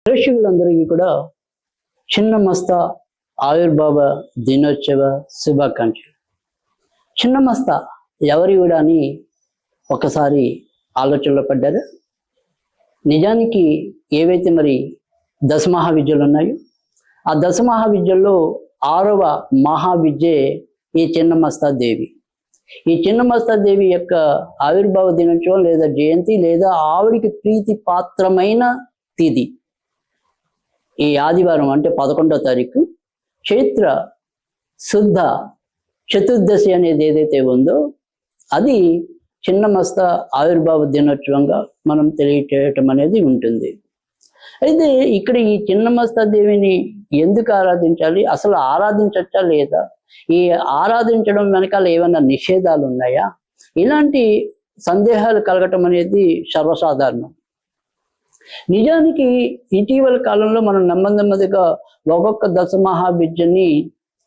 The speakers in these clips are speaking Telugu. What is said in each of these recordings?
ప్రేక్షకులందరికీ కూడా చిన్నమస్త ఆవిర్భావ దినోత్సవ శుభాకాంక్షలు. చిన్నమస్త ఎవరి కూడా అని ఒకసారి ఆలోచనలో పడ్డారు. నిజానికి ఏవైతే మరి దశమహావిద్యలు ఉన్నాయో ఆ దశమహావిద్యల్లో 6వ మహావిద్యే ఈ చిన్నమస్తా దేవి. ఈ చిన్నమస్తా దేవి యొక్క ఆవిర్భావ దినోత్సవం లేదా జయంతి లేదా ఆవిడికి ప్రీతి పాత్రమైన తిథి ఈ ఆదివారం అంటే 11వ తారీఖు చైత్ర శుద్ధ చతుర్దశి అనేది ఏదైతే ఉందో అది చిన్నమస్త ఆవిర్భావ దినోత్సవంగా మనం తెలియచేయటం అనేది ఉంటుంది. అయితే ఇక్కడ ఈ చిన్నమస్తా దేవిని ఎందుకు ఆరాధించాలి, అసలు ఆరాధించచ్చా లేదా, ఈ ఆరాధించడం వెనకాల ఏమైనా నిషేధాలు ఉన్నాయా, ఇలాంటి సందేహాలు కలగటం అనేది సర్వసాధారణం. నిజానికి ఇటీవల కాలంలో మనం నెమ్మదిగా ఒక్కొక్క దశమహావిద్యని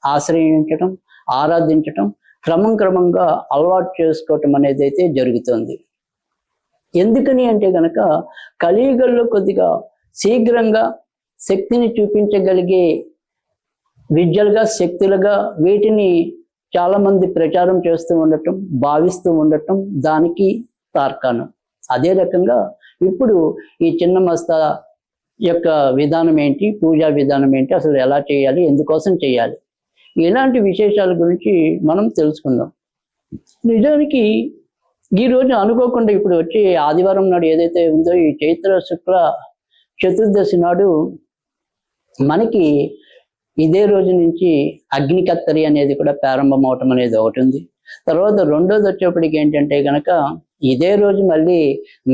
ఆశ్రయించటం, ఆరాధించటం, క్రమంగా అలవాటు చేసుకోవటం అనేది అయితే జరుగుతుంది. ఎందుకని అంటే కనుక కలియుగంలో కొద్దిగా శీఘ్రంగా శక్తిని చూపించగలిగే విద్యలుగా, శక్తులుగా వీటిని చాలామంది ప్రచారం చేస్తూ ఉండటం, భావిస్తూ ఉండటం దానికి తార్కాణం. అదే రకంగా ఇప్పుడు ఈ చిన్నమస్తా యొక్క విధానం ఏంటి, పూజా విధానం ఏంటి, అసలు ఎలా చేయాలి, ఎందుకోసం చేయాలి, ఇలాంటి విశేషాల గురించి మనం తెలుసుకుందాం. నిజానికి ఈరోజు అనుకోకుండా ఇప్పుడు వచ్చి ఆదివారం నాడు ఏదైతే ఉందో ఈ చైత్ర శుక్ల చతుర్దశి నాడు మనకి ఇదే రోజు నుంచి అగ్నికత్తరి అనేది కూడా ప్రారంభం అవటం అనేది ఒకటి ఉంది. తర్వాత రెండోది వచ్చేప్పటికి ఏంటంటే కనుక ఇదే రోజు మళ్ళీ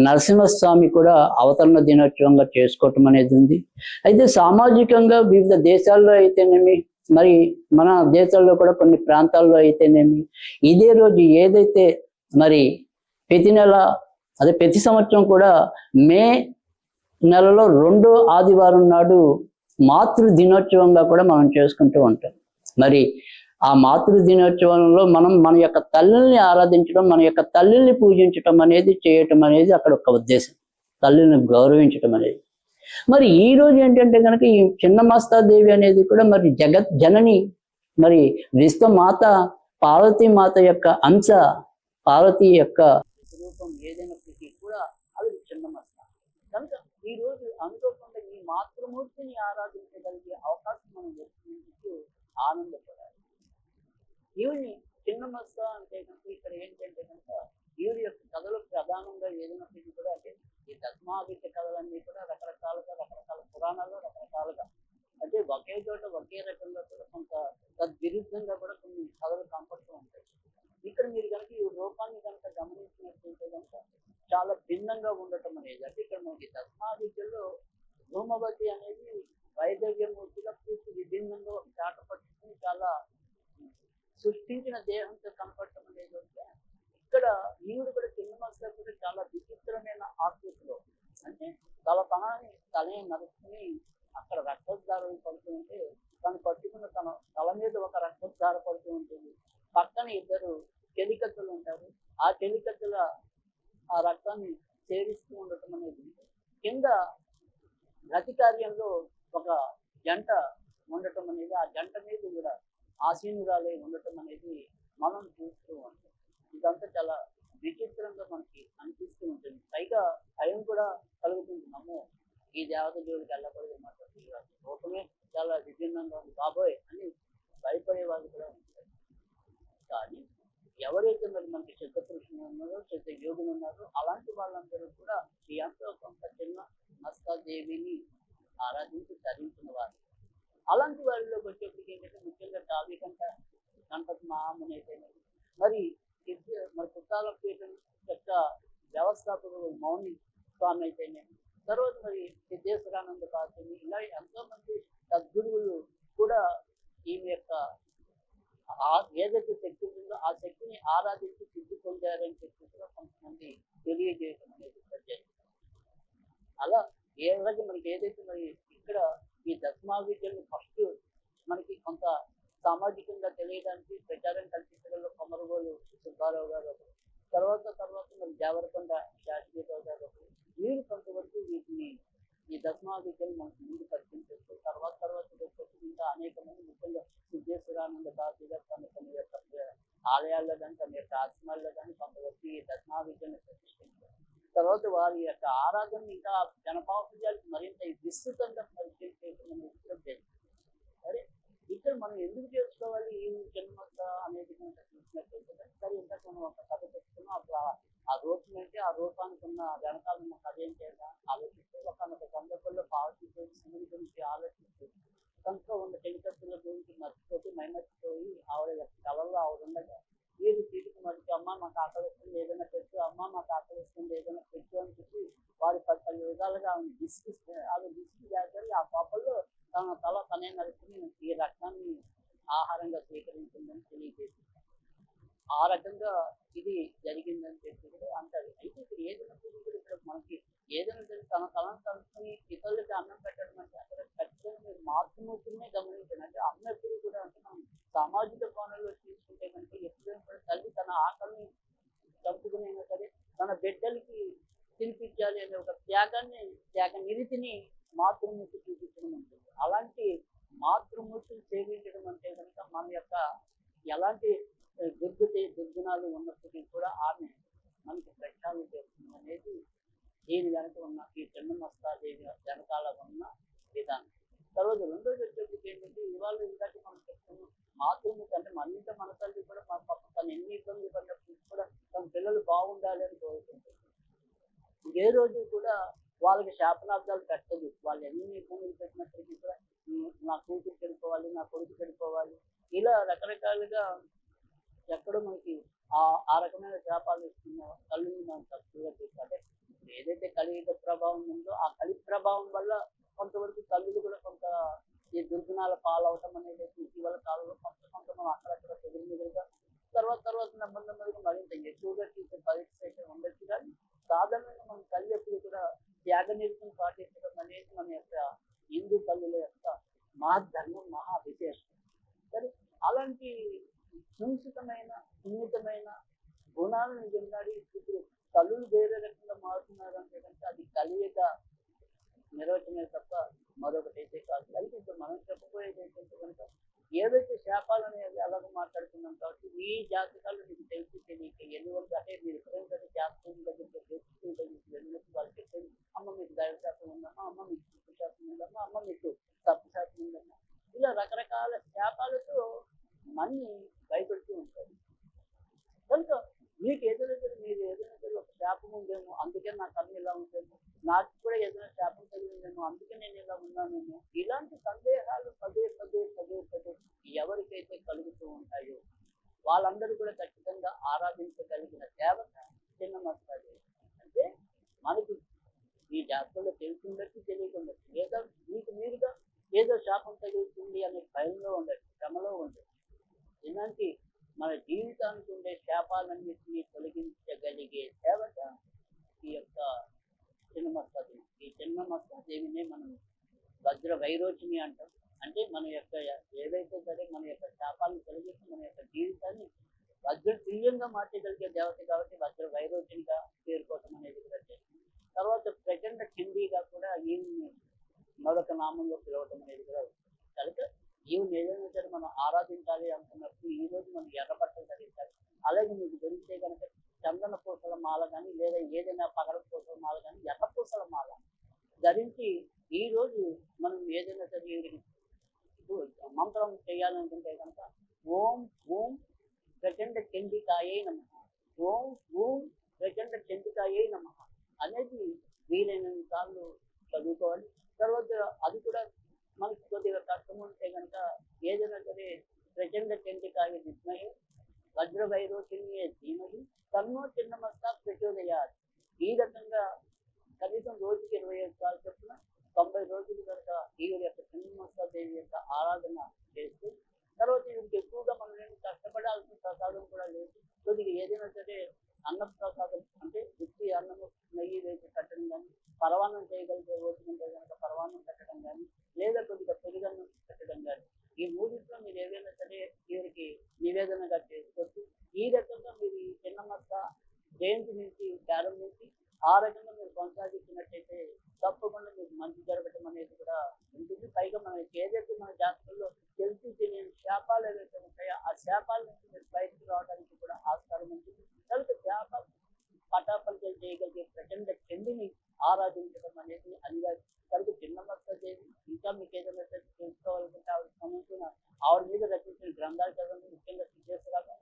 నరసింహస్వామి కూడా అవతరణ దినోత్సవంగా చేసుకోవటం అనేది ఉంది. అయితే సామాజికంగా వివిధ దేశాల్లో అయితేనేమి, మరి మన దేశాల్లో కూడా కొన్ని ప్రాంతాల్లో అయితేనేమి ఇదే రోజు ఏదైతే మరి ప్రతి నెల అదే ప్రతి సంవత్సరం కూడా మే నెలలో 2వ ఆదివారం నాడు మాతృ దినోత్సవంగా కూడా మనం చేసుకుంటూ ఉంటాం. మరి ఆ మాతృ దినోత్సవంలో మనం మన యొక్క తల్లిని ఆరాధించడం, మన యొక్క తల్లిని పూజించడం అనేది చేయటం అనేది అక్కడ ఒక ఉద్దేశం, తల్లిని గౌరవించడం అనేది. మరి ఈ రోజు ఏంటంటే కనుక ఈ చిన్నమస్తా దేవి అనేది కూడా మరి జగత్ జనని, మరి విశ్వమాత పార్వతీ మాత యొక్క అంశ, పార్వతీ యొక్క రూపం ఏదైనప్పటికీ కూడా అది చిన్నమస్తా. కనుక ఈ రోజు అనుకోకుండా ఈ మాతృమూర్తిని ఆరాధించగలిగే అవకాశం మనం దొరికినందుకు ఆనందపడాలి. ఈవిని చిన్నమస్తా అంటే కనుక ఇక్కడ ఏంటంటే కనుక ఈవిడి యొక్క కథలు ప్రధానంగా ఏదైనప్పటికీ కూడా అంటే ఈ దశమహావిద్య కథలన్నీ కూడా రకరకాల పురాణాల్లో రకరకాలుగా అంటే ఒకే చోట ఒకే రకంగా కూడా కొంత తద్విరుద్ధంగా కూడా కొన్ని కథలు కనపడుతూ ఉంటాయి. ఇక్కడ మీరు కనుక ఈ రూపాన్ని కనుక గమనించినట్లయితే కనుక చాలా భిన్నంగా ఉండటం అనేది అంటే ఇక్కడ మనకి దశమహావిద్యలో ధూమవతి అనేది వైదవ్యమూర్తిగా పూర్తి విభిన్నంగా ఒక చాట పట్టుకుని చాలా సృష్టించిన దేహంతో కనపడటం అనేది వస్తే ఇక్కడ ఈవిడు కూడా చిన్నమస్తా కూడా చాలా విచిత్రమైన ఆకృతిలో అంటే తలే నరుక్కుని అక్కడ రక్తోద్ధారం పడుతూ ఉంటే తను పట్టుకున్న తన తల మీద ఒక రక్తోద్ధార పడుతూ ఉంటుంది. పక్కన 2 చెలికత్తులు ఉంటారు. ఆ చెలికత్తుల ఆ రక్తాన్ని సేవిస్తూ ఉండటం అనేది కింద గతి కార్యంలో ఒక జంట ఉండటం అనేది, ఆ జంట మీద కూడా ఆసీనురాలై ఉండటం అనేది మనం చూస్తూ ఉంటాం. ఇదంతా చాలా విచిత్రంగా మనకి అనిపిస్తూ ఉంటుంది. పైగా భయం కూడా కలుగుతుంటున్నాము, ఈ దేవత జోలికి వెళ్ళకూడదు అన్నమాట, రూపమే చాలా విభిన్నంగా ఉంది బాబోయ్ అని భయపడే వాళ్ళు కూడా ఉంటారు. కానీ ఎవరైతే మరి మనకి సిద్ధ పురుషులు ఉన్నారో, సిద్ధ యోగులు ఉన్నారో అలాంటి వాళ్ళందరూ కూడా ఈ అంతా కొంత చిన్నమస్తా దేవిని ఆరాధించి ధరించిన వారు. అలాంటి వారిలోకి వచ్చేప్పటికి ఏంటంటే ముఖ్యంగా గణపతి మహాముని అయితేనేమి, మరి పుట్టాల పీఠం యొక్క వ్యవస్థాపకుడు మౌని స్వామి అయితేనేమి, తర్వాత మరి సిద్ధేశ్వరానంద పాత్రని, ఇలా ఎంతో మంది సద్గురువులు కూడా ఈమె యొక్క ఏదైతే శక్తి ఉందో ఆ శక్తిని ఆరాధించి సిద్ధి పొందారని చెప్పి కూడా కొంతమంది తెలియజేయడం అనేది ప్రత్యేకం. అలా ఏదైతే మనకి ఏదైతే మరి ఇక్కడ ఈ దశమహావిద్యను ఫస్ట్ మనకి కొంత సామాజికంగా తెలియడానికి ప్రచారం కల్పించడంలో కొమరగోలు సుబ్బారావు గారు, తర్వాత మరి దేవరకొండ శాస్త్రీరావు గారు, వీరు కొంతవరకు వీటిని ఈ దశమాదిత్యులు మనకు ముందు పరిచయం చేస్తూ తర్వాత వచ్చేసి ఇంకా అనేక మంది ముఖ్యంగా సిద్ధేశ్వరానంద దాసి గారు తన యొక్క ఆలయాల్లో కానీ తన యొక్క ఆశ్రమాల్లో కానీ కొంతవరకు ఈ దశమాదిత్యులను ప్రతిష్ఠించారు. తర్వాత వారి యొక్క ఆరాధన ఇంకా జనబాహుల్యాలకు మరింత విస్తృతంగా పరిచయం చేయడం అనేది కూడా జరిగింది. సరే, ఇక్కడ మనం ఎందుకు చేసుకోవాలి ఈ జన్మత అనేది కనుక చూసినట్లయితే, సరే ఇంతకు మనం ఒక కథ చెప్తున్నాం. అప్పుడు ఆ రూపం ఏంటి, ఆ రూపానికి ఉన్న వెనకాల ఉన్న కథ ఏం చేయాలి ఆలోచిస్తే, ఒకనొక సందర్భంలో పార్వతీ శివుని గురించి ఆలోచిస్తూ తనతో ఉన్న చెలికత్తుల గురించి మర్చిపోతూ మైమర్చిపోయి ఆవిడ యొక్క కళల్లో ఆవిడ ఉండగా వీరు చీటికి మరిచి అమ్మ మాకు ఆకలిస్తుంది ఏదైనా పెట్టు, అమ్మ మాకు ఆకలిస్తుంది ఏదైనా పెట్టు అని చెప్పి వారి పలు విధాలుగా ఆమెను విసిగిస్తే ఆమె విసిగి చేస్తారు. ఆ పాపల్లో తన తల తనే నరుకుని ఈ రత్నాన్ని ఆహారంగా స్వీకరించిందని తెలియజేసింది. ఆ రకంగా ఇది జరిగిందని చెప్పి కూడా అంటారు. అయితే ఇప్పుడు ఏదైనా కూడా ఇక్కడ మనకి ఏదైనా సరే తన తలను తలుచుకుని ఇతరులకి అన్నం పెట్టడం అంటే అక్కడ ఖచ్చితంగా మీరు మాతృమూర్తినే గమనించండి. అంటే అమ్మ ఎప్పుడు కూడా అంటే మనం సామాజిక కోణంలో తీసుకుంటే కనుక ఎప్పుడైనా కూడా తల్లి తన ఆకలిని చంపుకునైనా సరే తన బిడ్డలకి తినిపించాలి అనే ఒక త్యాగ నిరితిని మాతృమూర్తి చూపించడం ఉంటుంది. అలాంటి మాతృమూర్తిని సేవించడం అంటే కనుక మన యొక్క ఎలాంటి దుర్గుణాలు ఉన్నప్పటికీ కూడా ఆమె మనకి ప్రక్షాళన చేస్తుంది అనేది దీని వెనక ఉన్న ఈ చిన్నమస్తాదేవి వెనకాల ఉన్న విధానం. తర్వాత రెండోది వచ్చేప్పటికి ఏంటంటే ఇవాళ ఇందాక మనం చెప్తున్నాం మాతృమూర్తి అంటే మన ఇంట్లో మన తల్లి కూడా మన పాప తను ఎన్ని ఇబ్బందులు పడినప్పుడు కూడా తన పిల్లలు బాగుండాలి అని కోరుకుంటుంది. ఏ రోజు కూడా వాళ్ళకి శాపనార్థాలు పెట్టదు. వాళ్ళు ఎన్ని ఇబ్బందులు పెట్టినప్పటికీ కూడా నా కూతురు చెడిపోవాలి, నా కొడుకు చెడిపోవాలి, ఇలా రకరకాలుగా ఎక్కడో మనకి ఆ రకమైన శాపాలు ఇస్తున్న కళ్ళని మనం తక్కువగా చూస్తే ఏదైతే కలియుగ ప్రభావం ఉందో ఆ కలి ప్రభావం వల్ల కొంతవరకు తల్లులు కూడా కొంత ఈ దుర్గుణాల పాలవటం అనేది ఇటీవల కాలంలో కొంత మనం అక్కడక్కడ ఎదురుగా తర్వాత నెమ్మదిగా మరింత ఎక్కువగా చూసే పరిస్థితి అయితే ఉండొచ్చు. కానీ సాధారణంగా మన తల్లి ఎప్పుడు కూడా త్యాగనిరతం పాటించడం అనేది మన యొక్క హిందూ తల్లుల యొక్క మహాధర్మం, మహా విశేషం. సరే, అలాంటి సున్నితమైన గుణాలను విన్నాడు. ఇప్పుడు తల్లులు వేరే రకంగా మారుతున్నారు అంటే కనుక అది కలియుగ నిర్వచనమే తప్ప మరొకటి అయితే కాదు. అయితే ఇప్పుడు మనం చెప్పబోయేది ఏంటంటే కనుక ఏవైతే శాపాలు అనేది అలాగే మాట్లాడుతున్నాం కాబట్టి ఈ జాతకాలు మీకు తెలిసి తెలియక ఎన్నివరకు అంటే మీరు ఎప్పుడైనా జాతకం దగ్గరికి వెళ్ళినప్పుడు వాళ్ళు చెప్పేది అమ్మ మీకు దైవశాతం ఉందమ్మా, అమ్మ మీకు శుద్ధశాతం ఉందమ్మా, అమ్మ మీకు తప్పుశాతం ఉందమ్మా, ఇలా రకరకాల శాపాలతో మన్ని భయపెడుతూ ఉంటారు. కనుక మీకు మీరు ఏదైనా సరే ఒక శాపం ఉందేమో అందుకే నాకు అన్ని ఇలా ఉందేమో, నాకు కూడా ఏదైనా శాపం కలిగిందేమో అందుకే నేను ఇలా ఉన్నానేమో, ఇలాంటి సందేహాలు పదే ఎవరికైతే కలుగుతూ ఉంటాయో వాళ్ళందరూ కూడా ఖచ్చితంగా ఆరాధించగలిగిన దేవత చిన్నమస్తాదేవి. అంటే మనకి ఈ జాతకంలో తెలిసిందట్టు తెలియకుండొచ్చు, లేదా మీకు మీరుగా ఏదో శాపం తగులుతుంది అనే భయంలో ఉండొచ్చు, శ్రమలో ఉండొచ్చు. ఇలాంటి మన జీవితానికి ఉండే శాపాలన్నింటినీ తొలగించగలిగే దేవత ఈ యొక్క చిన్నమస్తాదేవి. ఈ చిన్నమస్తాదేవినే మనం వజ్ర వైరోచిని అంటాం. అంటే మన యొక్క ఏదైతే సరే మన యొక్క శాపాలను తొలగించి మన యొక్క జీవితాన్ని వజ్ర తుల్యంగా మార్చగలిగే దేవత కాబట్టి వజ్ర వైరోచినిగా పేర్కోవటం అనేది కూడా చేస్తుంది. తర్వాత ప్రచండ చండీగా కూడా ఈమెని మరొక నామంలో పిలవటం అనేది కూడా కనుక ఈమెను ఏదైనా సరే మనం ఆరాధించాలి అనుకున్నప్పుడు ఈ రోజు మనం ఎర్ర బట్టలు ధరించాలి. అలాగే మీకు దొరికితే కనుక చందన పూసల మాల కానీ లేదా ఏదైనా పగడ పూసల మాల కానీ ఎర్ర పూసల మాల ధరించి ఈ రోజు మనం ఏదైనా సరే మంత్రం చేయాలనుకుంటే కనుక ఓం ప్రచండ చండికాయే నమః, ఓం ప్రచండ చండికాయే నమః అనేది వీలైనంత సార్లు చదువుకోవాలి. తర్వాత అది కూడా మనకి కొద్దిగా కష్టం ఉంటే కనుక ఏదైనా సరే ప్రచండ చండికాయ విద్మహే వజ్ర వైరోచిన్యే ధీమహి తన్నో చిన్నమస్తా ప్రచోదయాత్. ఈ రకంగా కనీసం రోజుకి 25 సార్లు చొప్పున 90 రోజులు కనుక ఈ యొక్క చిన్నమస్తాదేవి యొక్క ఆరాధన చేస్తే తర్వాత వీరికి ఎక్కువగా మనం ఏమి కష్టపడాల్సిన ప్రసాదం కూడా లేదు. కొద్దిగా ఏదైనా సరే అన్న ప్రసాదం అంటే ఉత్తి అన్నము నెయ్యి వేసి కట్టడం కానీ, పరవాన్నం చేయగలిగే రోజుకుంటే కనుక పరవాన్నం కట్టడం కానీ, లేదా కొద్దిగా పెరుగన్నం కట్టడం కానీ, ఈ మూడింట్లో మీరు ఏదైనా సరే వీరికి నివేదనగా చేసుకోవచ్చు. ఈ రకంగా మీరు ఈ చిన్నమస్త జయంతి నుంచి ప్రారంభించి ఆ రకంగా మీరు కొనసాగించినట్టయితే తప్పకుండా మీకు మంచి ఉంటుంది. పైగా మనకి ఏదైతే మన జాతకంలో తెలిసి తెలియని శాపాలు ఏవైతే ఉంటాయో ఆ శాపాల నుంచి మీరు బయటకు రావడానికి కూడా ఆస్కారం ఉంటుంది. కనుక శాపాలు పటాపంచలు చేయగలిగే ప్రచండ చండిని ఆరాధించడం అనేది అనివార్యం. కనుక చిన్నమస్త దేవి ఇంకా మీకు ఏదైనా తెలుసుకోవాలనుకుంటే ఆవిడ సంబంధించిన ఆవిడ మీద రచించిన గ్రంథాలు